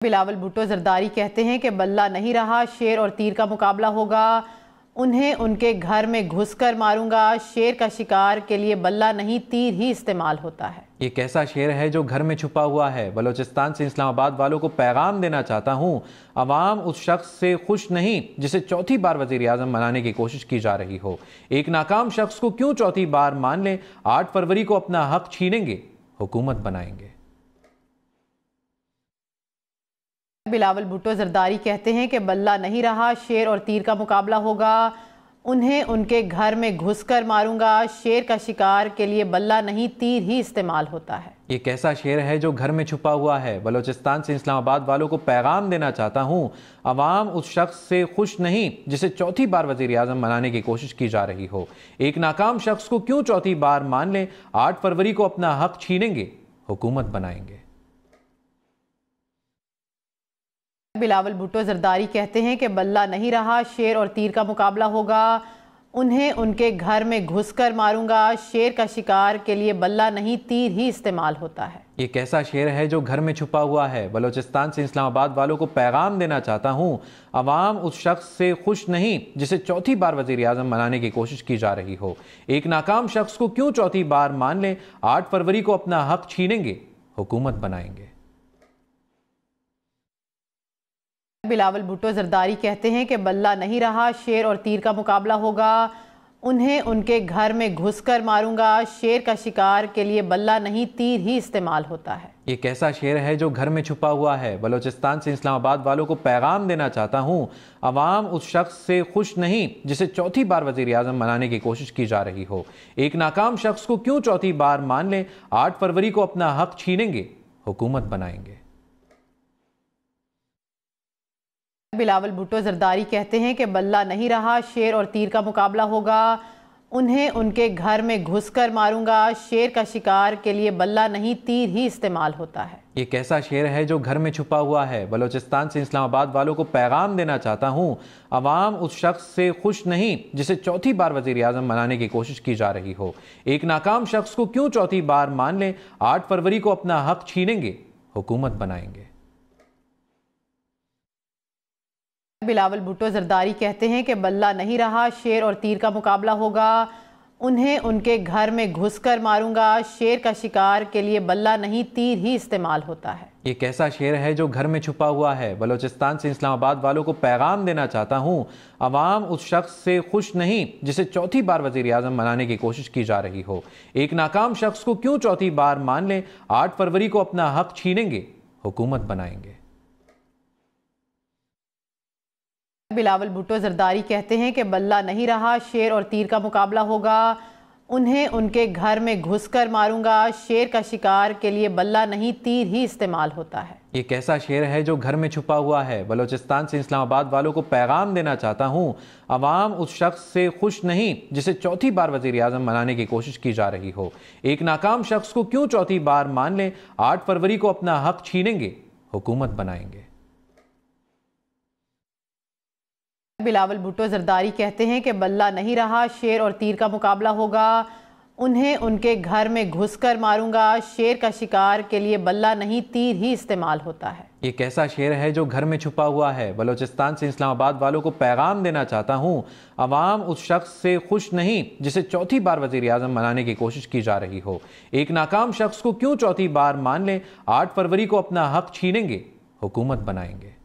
बिलावल भुट्टो जरदारी कहते हैं कि बल्ला नहीं रहा, शेर और तीर का मुकाबला होगा। उन्हें उनके घर में घुसकर मारूंगा। शेर का शिकार के लिए बल्ला नहीं, तीर ही इस्तेमाल होता है। ये कैसा शेर है जो घर में छुपा हुआ है। बलोचिस्तान से इस्लामाबाद वालों को पैगाम देना चाहता हूँ, अवाम उस शख्स से खुश नहीं जिसे चौथी बार वजीर आजम बनाने की कोशिश की जा रही हो। एक नाकाम शख्स को क्यों चौथी बार मान लें। 8 फरवरी को अपना हक छीनेंगे, हुकूमत बनाएंगे। बिलावल भुट्टो जरदारी कहते हैं कि बल्ला नहीं रहा, शेर और तीर का मुकाबला होगा। उन्हें उनके घर में घुसकर मारूंगा। शेर का शिकार के लिए बल्ला नहीं, तीर ही इस्तेमाल होता है। ये कैसा शेर है जो घर में छुपा हुआ है। बलोचिस्तान से इस्लामाबाद वालों को पैगाम देना चाहता हूँ, अवाम उस शख्स से खुश नहीं जिसे चौथी बार वजीर आजम बनाने की कोशिश की जा रही हो। एक नाकाम शख्स को क्यों चौथी बार मान लें। 8 फरवरी को अपना हक छीनेंगे, हुकूमत बनाएंगे। बिलावल भुट्टो जरदारी कहते हैं कि बल्ला नहीं रहा, शेर और तीर का मुकाबला होगा। उन्हें उनके घर में घुसकर मारूंगा। शेर का शिकार के लिए बल्ला नहीं, तीर ही इस्तेमाल होता है। ये कैसा शेर है जो घर में छुपा हुआ है। बलोचिस्तान से इस्लामाबाद वालों को पैगाम देना चाहता हूँ, अवाम उस शख्स से खुश नहीं जिसे चौथी बार वजीर आजम बनाने की कोशिश की जा रही हो। एक नाकाम शख्स को क्यों चौथी बार मान लें। 8 फरवरी को अपना हक छीनेंगे, हुकूमत बनाएंगे। बिलावल भुट्टो जरदारी कहते हैं कि बल्ला नहीं रहा, शेर और तीर का मुकाबला होगा। उन्हें उनके घर में घुसकर मारूंगा। शेर का शिकार के लिए बल्ला नहीं, तीर ही इस्तेमाल होता है। ये कैसा शेर है जो घर में छुपा हुआ है। बलोचिस्तान से इस्लामाबाद वालों को पैगाम देना चाहता हूँ, अवाम उस शख्स से खुश नहीं जिसे चौथी बार वजीर आजम बनाने की कोशिश की जा रही हो। एक नाकाम शख्स को क्यों चौथी बार मान लें। 8 फरवरी को अपना हक छीनेंगे, हुकूमत बनाएंगे। बिलावल भुट्टो जरदारी कहते हैं कि बल्ला नहीं रहा, शेर और तीर का मुकाबला होगा। उन्हें उनके घर में घुसकर मारूंगा। शेर का शिकार के लिए बल्ला नहीं, तीर ही इस्तेमाल होता है। ये कैसा शेर है जो घर में छुपा हुआ है। बलोचिस्तान से इस्लामाबाद वालों को पैगाम देना चाहता हूँ, अवाम उस शख्स से खुश नहीं जिसे चौथी बार वजीर आजम बनाने की कोशिश की जा रही हो। एक नाकाम शख्स को क्यों चौथी बार मान लें। 8 फरवरी को अपना हक छीनेंगे, हुकूमत बनाएंगे। बिलावल भुट्टो जरदारी कहते हैं कि बल्ला नहीं रहा, शेर और तीर का मुकाबला होगा। उन्हें उनके घर में घुसकर मारूंगा। शेर का शिकार के लिए बल्ला नहीं, तीर ही इस्तेमाल होता है। ये कैसा शेर है जो घर में छुपा हुआ है। बलोचिस्तान से इस्लामाबाद वालों को पैगाम देना चाहता हूँ, अवाम उस शख्स से खुश नहीं जिसे चौथी बार वजीर आजम बनाने की कोशिश की जा रही हो। एक नाकाम शख्स को क्यों चौथी बार मान लें। 8 फरवरी को अपना हक छीनेंगे, हुकूमत बनाएंगे। बिलावल भुट्टो जरदारी कहते हैं कि बल्ला नहीं रहा, शेर और तीर का मुकाबला होगा। उन्हें उनके घर में घुसकर मारूंगा। शेर का शिकार के लिए बल्ला नहीं, तीर ही इस्तेमाल होता है। ये कैसा शेर है जो घर में छुपा हुआ है। बलोचिस्तान से इस्लामाबाद वालों को पैगाम देना चाहता हूँ, अवाम उस शख्स से खुश नहीं जिसे चौथी बार वजीर आजम बनाने की कोशिश की जा रही हो। एक नाकाम शख्स को क्यों चौथी बार मान लें। 8 फरवरी को अपना हक छीनेंगे, हुकूमत बनाएंगे। बिलावल भुट्टो जरदारी कहते हैं कि बल्ला नहीं रहा, शेर और तीर का मुकाबला होगा। उन्हें उनके घर में घुसकर मारूंगा। शेर का शिकार के लिए बल्ला नहीं, तीर ही इस्तेमाल होता है। ये कैसा शेर है जो घर में छुपा हुआ है। बलोचिस्तान से इस्लामाबाद वालों को पैगाम देना चाहता हूँ, अवाम उस शख्स से खुश नहीं जिसे चौथी बार वजीर आजम बनाने की कोशिश की जा रही हो। एक नाकाम शख्स को क्यों चौथी बार मान लें। 8 फरवरी को अपना हक छीनेंगे, हुकूमत बनाएंगे।